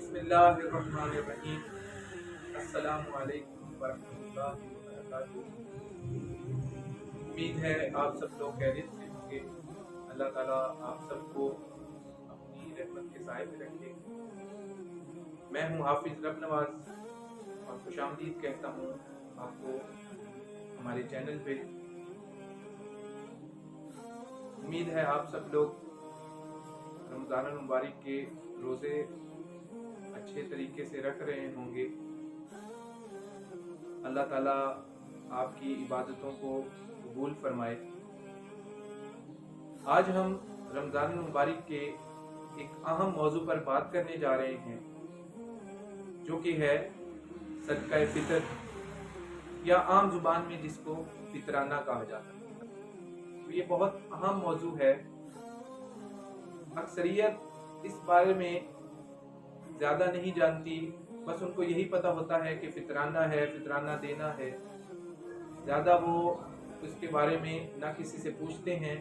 बिस्मिल्लाहिर्रहमानिर्रहीम। अस्सलामु अलैकुम वरहमतुल्लाहि वबरकातुहू। उम्मीद है आप सब लोग खैरियत से होंगे। अल्लाह ताला आप सबको अपनी रहमत के साए में रखे। मैं हूँ हाफिज रब नवाज और खुशामदीद कहता हूँ आपको हमारे चैनल पे। उम्मीद है आप सब लोग रमज़ान मुबारक के रोज़े अच्छे तरीके से रख रहे होंगे। अल्लाह ताला आपकी इबादतों को कबूल फरमाए। आज हम रमज़ान मुबारक के एक अहम मौजू पर बात करने जा रहे हैं, जो कि है सदका फितर, या आम जुबान में जिसको फितराना कहा जाता है। तो ये बहुत अहम मौजू है। अक्सरियत इस बारे में ज़्यादा नहीं जानती, बस उनको यही पता होता है कि फितराना है, फितराना देना है। ज़्यादा वो उसके बारे में ना किसी से पूछते हैं,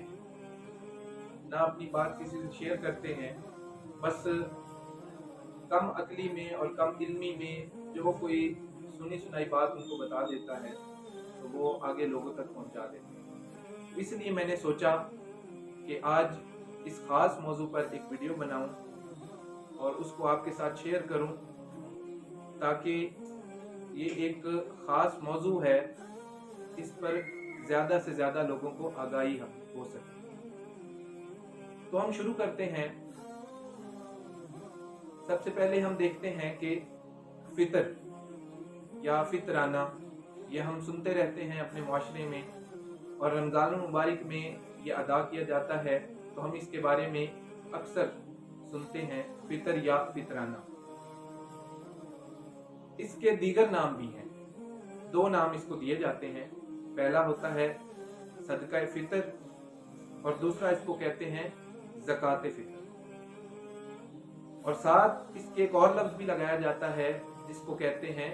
ना अपनी बात किसी से शेयर करते हैं। बस कम अक्ली में और कम इल्मी में जो कोई सुनी सुनाई बात उनको बता देता है, तो वो आगे लोगों तक पहुंचा देते हैं। इसलिए मैंने सोचा कि आज इस ख़ास मौजू पर एक वीडियो बनाऊं और उसको आपके साथ शेयर करूं, ताकि ये एक ख़ास मौजू है, इस पर ज़्यादा से ज़्यादा लोगों को आगाही हो सके। तो हम शुरू करते हैं। सबसे पहले हम देखते हैं कि फितर या फितराना, ये हम सुनते रहते हैं अपने माशरे में, और रमज़ान मुबारक में ये अदा किया जाता है, तो हम इसके बारे में अक्सर सुनते हैं, फितर या फितराना। इसके दीगर नाम भी हैं। दो नाम इसको दिए जाते हैं। पहला होता है सदका फितर और दूसरा इसको कहते हैं ज़कात फितर। और साथ इसके एक और लफ्ज़ भी लगाया जाता है जिसको कहते हैं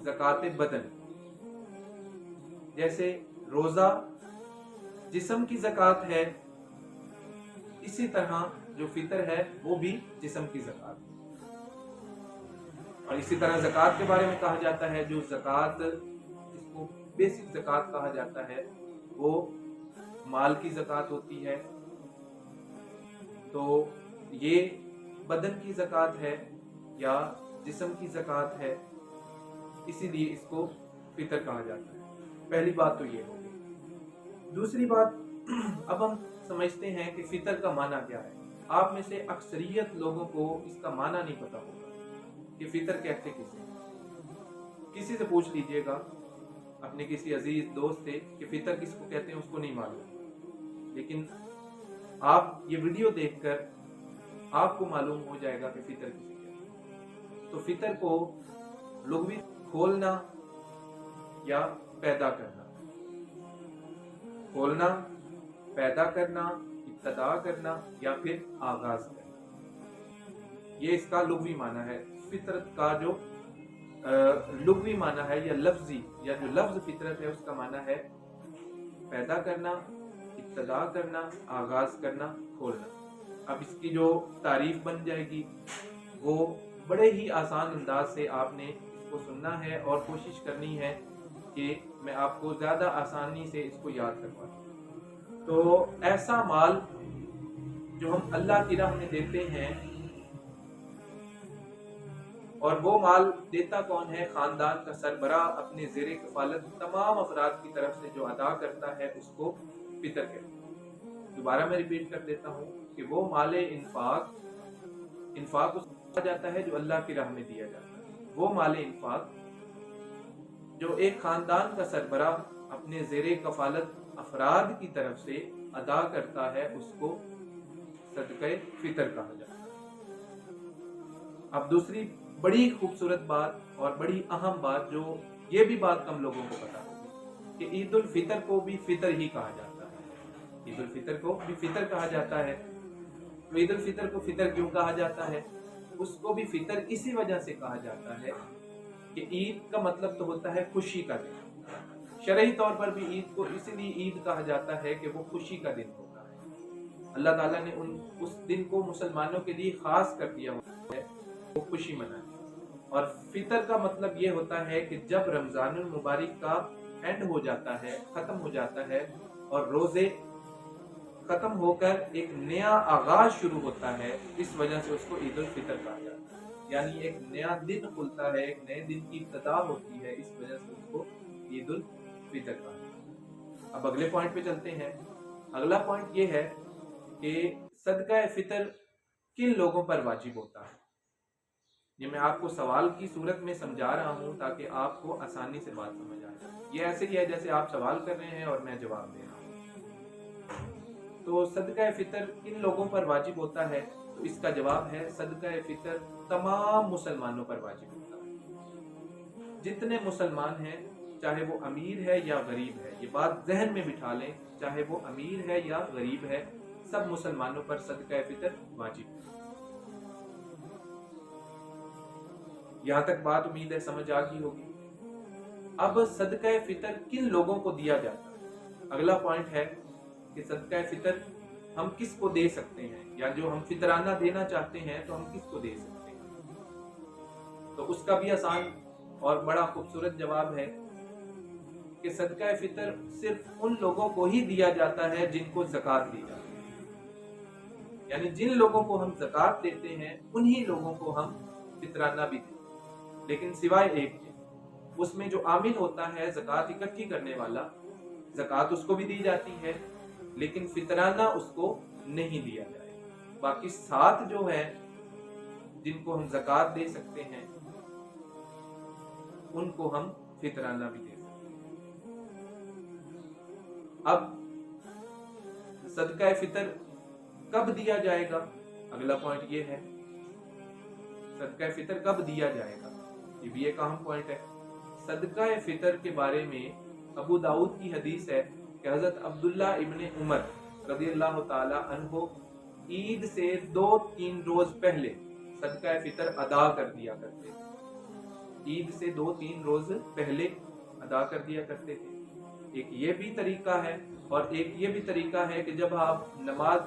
ज़कात बदन। जैसे रोज़ा जिस्म की ज़कात है, इसी तरह जो फितर है वो भी जिस्म की ज़कात है। और इसी तरह ज़कात के बारे में कहा जाता है, जो ज़कात जिसको बेसिक ज़कात कहा जाता है, वो माल की ज़कात होती है। तो ये बदन की ज़कात है या जिस्म की ज़कात है, इसीलिए इसको फितर कहा जाता है। पहली बात तो ये होगी। दूसरी बात, अब हम समझते हैं कि फितर का माना क्या है। आप में से अक्सरियत लोगों को इसका माना नहीं पता होगा कि फितर कहते किसी से पूछ लीजिएगा, अपने किसी अजीज दोस्त से कि फितर किसको कहते हैं, उसको नहीं मालूम। लेकिन आप ये वीडियो देखकर आपको मालूम हो जाएगा कि फितर किसे कहते हैं। तो फितर को लुग़वी खोलना या पैदा करना, खोलना, पैदा करना, इब्तदा करना या फिर आगाज करना, ये इसका लुग़वी माना है। फितरत का जो लुग़वी माना है या लफ्जी, या जो लफ्ज फितरत है उसका माना है पैदा करना, इब्तदा करना, आगाज करना, खोलना। अब इसकी जो तारीफ बन जाएगी वो बड़े ही आसान अंदाज से आपने इसको सुनना है और कोशिश करनी है कि मैं आपको ज़्यादा आसानी से इसको याद करवा दूं। तो ऐसा माल जो हम अल्लाह की राह में देते हैं, और वो माल देता कौन है? खानदान का सरबरा अपने ज़ेरे कफालत तमाम अफराद की तरफ से जो अदा करता है, उसको फितर कहते हैं। दोबारा मैं रिपीट कर देता हूँ कि वो माले इन्फाक उसको कहा जाता है जो अल्लाह की राह में दिया जाता है। वो माले इन्फाक जो एक खानदान का सरबरा अपने ज़ेरे कफालत अफराद की तरफ से अदा करता है, उसको सदक़े फितर कहा जाता है। अब दूसरी बड़ी खूबसूरत बात और बड़ी अहम बात, जो ये भी बात कम लोगों को पता होगी, कि ईद उल फितर को भी फितर ही कहा जाता है। ईद उल फितर को भी फितर कहा जाता है। तो ईद उल फितर को फितर क्यों कहा जाता है? उसको भी फितर इसी वजह से कहा जाता है कि ईद का मतलब तो होता है खुशी का दिन। शरई तौर पर भी ईद को इसलिए ईद कहा जाता है कि वो खुशी का दिन होता है। अल्लाह ताला ने उस दिन को मुसलमानों के लिए खास कर दिया हुआ है वो खुशी मनाएं। और फितर का मतलब ये होता है कि जब रमजानुल मुबारक का एंड हो जाता है, खत्म हो जाता है और रोजे खत्म होकर एक नया आगाज शुरू होता है, इस वजह से उसको ईद उल फितर कहा जाता है। यानी एक नया दिन खुलता है, एक नए दिन की इब्तिदा होती है, इस वजह से उसको ईद उल फितर कहा जाता है। अब अगले पॉइंट पे चलते हैं। अगला पॉइंट ये है कि सदका फितर किन लोगों पर वाजिब होता है। ये मैं आपको सवाल की सूरत में समझा रहा हूं ताकि आपको आसानी से बात समझ आ जाए। ये ऐसे ही है जैसे आप सवाल कर रहे हैं और मैं जवाब दे रहा हूं। तो सदका फितर किन लोगों पर वाजिब होता है, तो इसका जवाब है सदका फितर तमाम मुसलमानों पर वाजिब होता है। जितने मुसलमान हैं, चाहे वो अमीर है या गरीब है, ये बात जहन में बिठा लें, चाहे वो अमीर है या गरीब है, सब मुसलमानों पर सदका फितर वाजिब है। यहां तक बात उम्मीद है समझ आ गई होगी। अब सदका फितर किन लोगों को दिया जाता है, अगला पॉइंट है कि सदका फितर हम किसको दे सकते हैं, या जो हम फितराना देना चाहते हैं तो हम किसको दे सकते हैं। तो उसका भी आसान और बड़ा खूबसूरत जवाब है कि सदका फितर सिर्फ उन लोगों को ही दिया जाता है जिनको ज़कात दी जाती है। यानी जिन लोगों को हम ज़कात देते हैं उन्हीं लोगों को हम फितराना भी देते हैं, लेकिन सिवाय एक के, उसमें जो आमिल होता है ज़कात इकट्ठी करने वाला, ज़कात उसको भी दी जाती है लेकिन फितराना उसको नहीं दिया जाएगा। बाकी 7 जो है जिनको हम ज़कात दे सकते हैं उनको हम फितराना भी दे सकते हैं। अब सदका फितर कब दिया जाएगा, अगला पॉइंट ये है सदका फितर कब दिया जाएगा, ये भी एक अहम पॉइंट है। सदका फितर के बारे में अबू दाऊद की हदीस है कि हजरत अब्दुल्ला इब्ने उमर रज़ियल्लाहु ताला अन्हो ईद से 2-3 रोज पहले सदका फितर अदा कर दिया करते थे। ईद से 2-3 रोज पहले अदा कर दिया करते थे। एक ये भी तरीका है, और एक ये भी तरीका है कि जब आप नमाज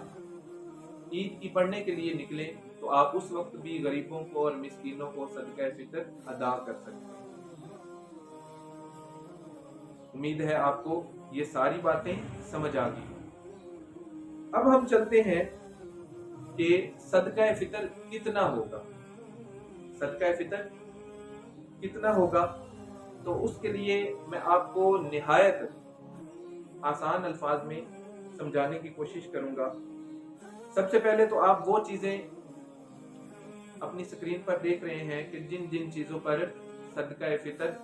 ईद की पढ़ने के लिए निकलें तो आप उस वक्त भी गरीबों को और मिस्कीनों को सदका फितर अदा कर सकते हैं। उम्मीद है आपको ये सारी बातें समझ आ गई। अब हम चलते हैं कि सदका फितर कितना होगा। सदका फितर कितना होगा, तो उसके लिए मैं आपको निहायत आसान अल्फाज में समझाने की कोशिश करूंगा। सबसे पहले तो आप वो चीजें अपनी स्क्रीन पर देख रहे हैं कि जिन जिन चीजों पर सदका फितर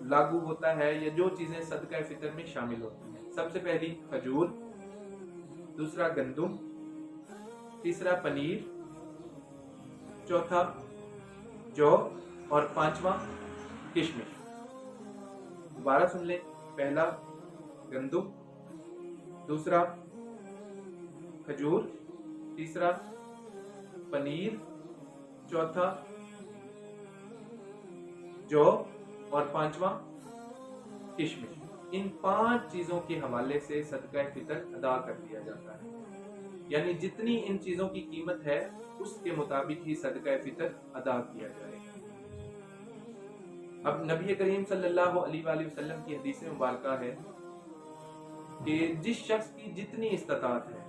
लागू होता है, या जो चीजें सदका फितर में शामिल होती हैं। सबसे पहली खजूर, दूसरा गंदुम, तीसरा पनीर, चौथा जौ और पांचवा किशमिश। दोबारा सुन लें, पहला गंदुम, दूसरा खजूर, तीसरा पनीर, चौथा जौ और पांचवा किशमिश। इन 5 चीजों के हवाले से सदका फितर अदा कर दिया जाता है। यानी जितनी इन चीजों की कीमत है उसके मुताबिक ही सदका फितर अदा किया जाएगा। अब नबी करीम सल्लल्लाहु अलैहि वसल्लम की हदीस मुबारक है कि जिस शख्स की जितनी इस्तात है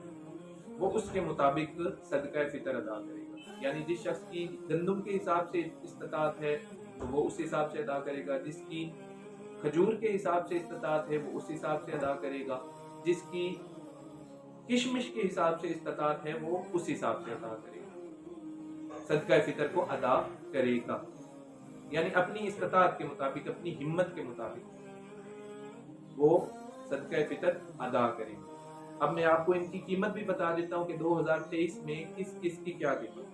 वो उसके मुताबिक सदका फितर अदा करेगा। यानी जिस शख्स की गंदुम के हिसाब से इस्तात है तो वो उस हिसाब से अदा करेगा, जिसकी खजूर के हिसाब से इस्तात है वो उस हिसाब से अदा करेगा, जिसकी किशमिश के हिसाब से इस्तात है वो उस हिसाब से अदा करेगा, सदका फितर को अदा करेगा। यानी अपनी इस्तात के मुताबिक, अपनी हिम्मत के मुताबिक वो सदका फितर अदा करेगा। अब मैं आपको इनकी कीमत भी बता देता हूँ कि 2023 में किस किस की क्या कीमत।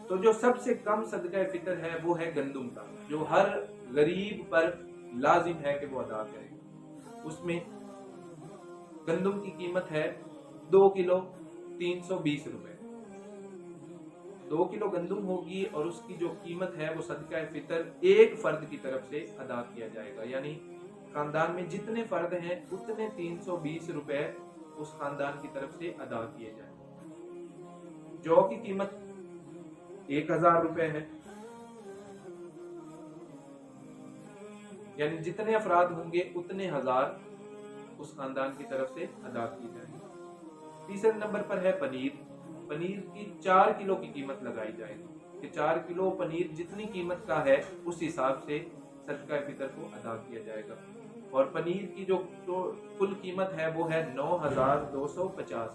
तो जो सबसे कम सदका फितर है वो है गंदुम का, जो हर गरीब पर लाजिम है कि वो अदा करेगा। उसमें गंदुम की कीमत है 2 किलो 320 रुपए। 2 किलो गंदुम होगी और उसकी जो कीमत है वो सदका फितर एक फर्द की तरफ से अदा किया जाएगा। यानी खानदान में जितने फर्द हैं उतने 320 रुपए उस खानदान की तरफ से अदा किए जाएंगे। जौ की कीमत 1000 रुपए है। यानी जितने अफराद होंगे उतने हजार उस खानदान की तरफ से अदा की जाएगी। तीसरे नंबर पर है पनीर। पनीर की 4 किलो की कीमत लगाई जाएगी कि 4 किलो पनीर जितनी कीमत का है उस हिसाब से सदका फितर को अदा किया जाएगा। और पनीर की जो कुल कीमत है वो है 9,250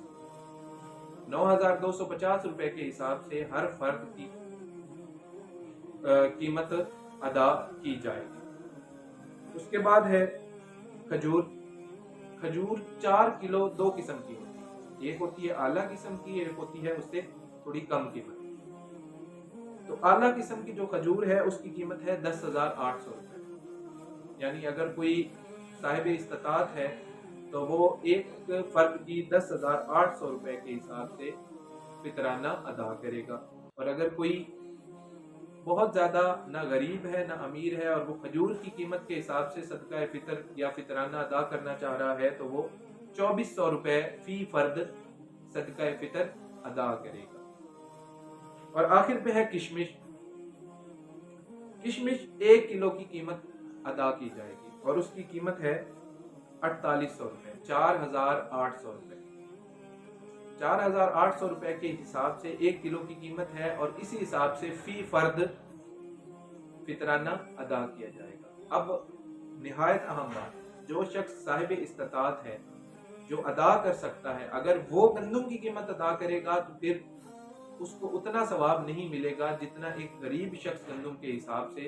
9,250 रुपए के हिसाब से हर फर्द की कीमत अदा की जाएगी। उसके बाद है खजूर। खजूर 4 किलो 2 किस्म की होती है, एक होती है आला किस्म की, एक होती है उससे थोड़ी कम कीमत। तो आला किस्म की जो खजूर है उसकी कीमत है 10,800 रुपए। यानी अगर कोई साहिब इस्तात है तो वो एक फर्द की 10,800 रुपए के हिसाब से फितराना अदा करेगा। और अगर कोई बहुत ज्यादा ना गरीब है ना अमीर है और वो खजूर की कीमत के हिसाब से सदका फितर या फितराना अदा करना चाह रहा है तो वो 2400 रुपए फी फर्द सदका फितर अदा करेगा। और आखिर पे है किशमिश। किशमिश 1 किलो की कीमत अदा की जाएगी और उसकी कीमत है 4800 रुपए, 4,800 रुपए। 4,800 रुपए के हिसाब से 1 किलो की कीमत है और इसी हिसाब से फी फर्द फितराना अदा किया जाएगा। अब निहायत अहम बात, जो शख्स साहिब इस्तात है जो अदा कर सकता है, अगर वो गंदुम की कीमत अदा करेगा तो फिर उसको उतना सवाब नहीं मिलेगा जितना एक गरीब शख्स गंदुम के हिसाब से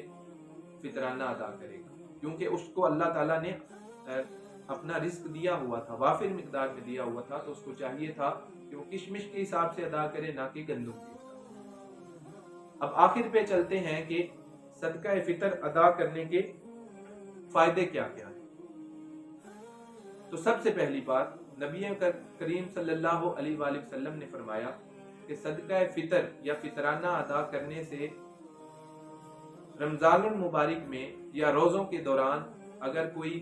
फितराना अदा करेगा, क्योंकि उसको अल्लाह ताला ने अपना रिस्क दिया हुआ था, वाफिर मिकदार में दिया हुआ था, तो उसको चाहिए था कि वो किशमिश के हिसाब से अदा करे, ना कि गंदुम के हिसाब। अब आखिर पे चलते हैं कि सदका फितर अदा करने के फायदे क्या क्या हैं। तो सबसे पहली बात, नबी करीम सल्लल्लाहु अलैहि वसल्लम ने फरमाया कि सदका फितर या फितराना अदा करने से रमजानुल मुबारक में या रोज़ों के दौरान अगर कोई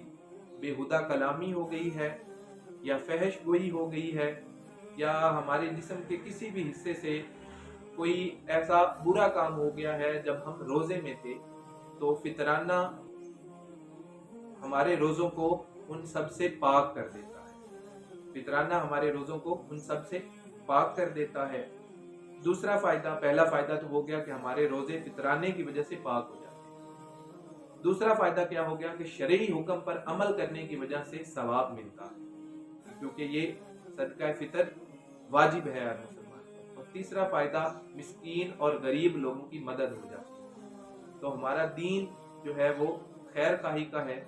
बेहुदा कलामी हो गई है या फहश गोई हो गई है या हमारे जिस्म के किसी भी हिस्से से कोई ऐसा बुरा काम हो गया है जब हम रोज़े में थे, तो फितराना हमारे रोज़ों को उन सब से पाक कर देता है। फितराना हमारे रोज़ों को उन सब से पाक कर देता है। दूसरा फ़ायदा, पहला फ़ायदा तो हो गया कि हमारे रोज़े फितराने की वजह से पाक हो जाते हैं। दूसरा फ़ायदा क्या हो गया कि शरई हुक्म पर अमल करने की वजह से सवाब मिलता है, क्योंकि ये सदका फितर वाजिब है हर मुसलमान। और तीसरा फ़ायदा, मिस्कीन और गरीब लोगों की मदद हो जाती है। तो हमारा दीन जो है वो खैर खाही का है,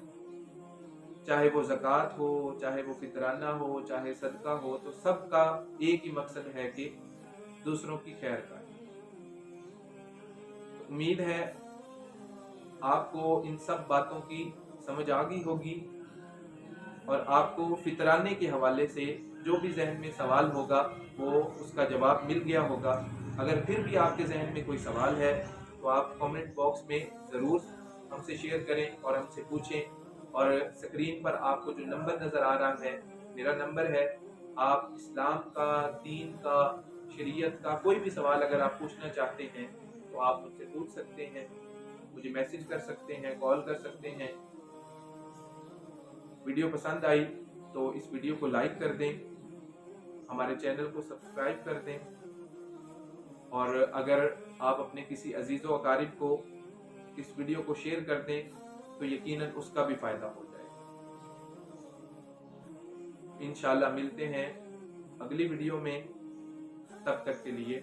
चाहे वो ज़कात हो, चाहे वो फितराना हो, चाहे सदका हो, तो सबका एक ही मकसद है कि दूसरों की खैर का। उम्मीद है आपको इन सब बातों की समझ आ गई होगी और आपको फितराने के हवाले से जो भी जहन में सवाल होगा वो उसका जवाब मिल गया होगा। अगर फिर भी आपके जहन में कोई सवाल है तो आप कमेंट बॉक्स में ज़रूर हमसे शेयर करें और हमसे पूछें। और स्क्रीन पर आपको जो नंबर नज़र आ रहा है मेरा नंबर है। आप इस्लाम का, दीन का, शरीयत का कोई भी सवाल अगर आप पूछना चाहते हैं तो आप मुझसे पूछ सकते हैं, मुझे मैसेज कर सकते हैं, कॉल कर सकते हैं। वीडियो पसंद आई तो इस वीडियो को लाइक कर दें, हमारे चैनल को सब्सक्राइब कर दें और अगर आप अपने किसी अजीज़ व अकारिब को इस वीडियो को शेयर कर दें तो यकीनन उसका भी फ़ायदा हो जाएगा। इंशाल्लाह मिलते हैं अगली वीडियो में, तब तक के लिए